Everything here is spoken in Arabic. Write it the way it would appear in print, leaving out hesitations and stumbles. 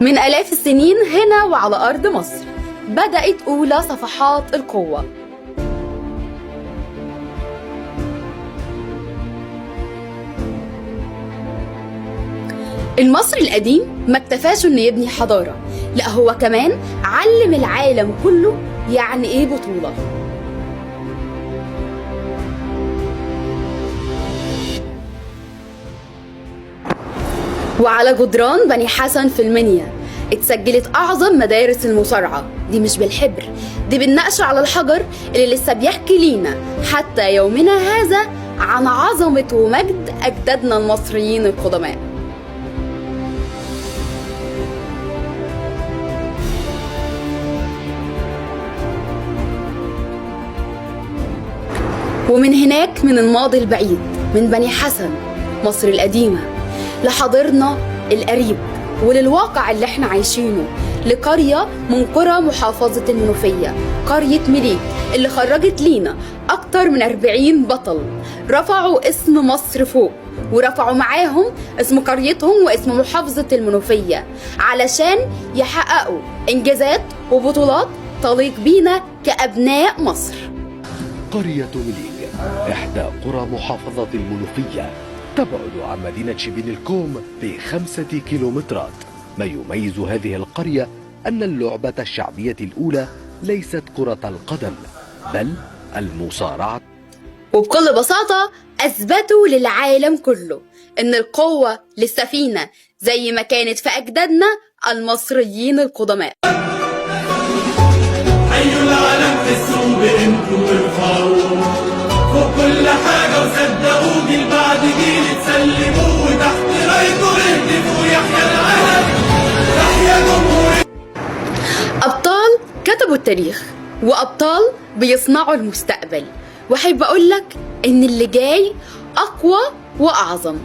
من آلاف السنين هنا وعلى أرض مصر بدأت أولى صفحات القوة. المصري القديم ما اكتفاش انه يبني حضارة، لا هو كمان علم العالم كله يعني ايه بطولة. وعلى جدران بني حسن في المنيا اتسجلت أعظم مدارس المصارعة، دي مش بالحبر، دي بالنقش على الحجر اللي لسه بيحكي لينا حتى يومنا هذا عن عظمة ومجد أجدادنا المصريين القدماء. ومن هناك من الماضي البعيد، من بني حسن مصر القديمة لحاضرنا القريب وللواقع اللي احنا عايشينه، لقرية من قرى محافظة المنوفية، قرية مليك اللي خرجت لينا أكتر من 40 بطل رفعوا اسم مصر فوق، ورفعوا معاهم اسم قريتهم واسم محافظة المنوفية علشان يحققوا إنجازات وبطولات تليق بينا كأبناء مصر. قرية مليك إحدى قرى محافظة المنوفية، تبعد عن مدينة شبين الكوم ب5 كيلومترات. ما يميز هذه القرية أن اللعبة الشعبية الأولى ليست كرة القدم بل المصارعة. وبكل بساطة أثبتوا للعالم كله إن القوة للسفينة زي ما كانت في أجدادنا المصريين القدماء. حيوا العالم حسوا بقيمته وارفعوا فوق كل حاجة وصدقوا جيل بعد جيل تسلموا وتحت رايته اهتفوا يحيى العالم يحيى جمهورية. أبطال كتبوا التاريخ وأبطال بيصنعوا المستقبل، وأحب أقولك إن اللي جاي أقوى وأعظم.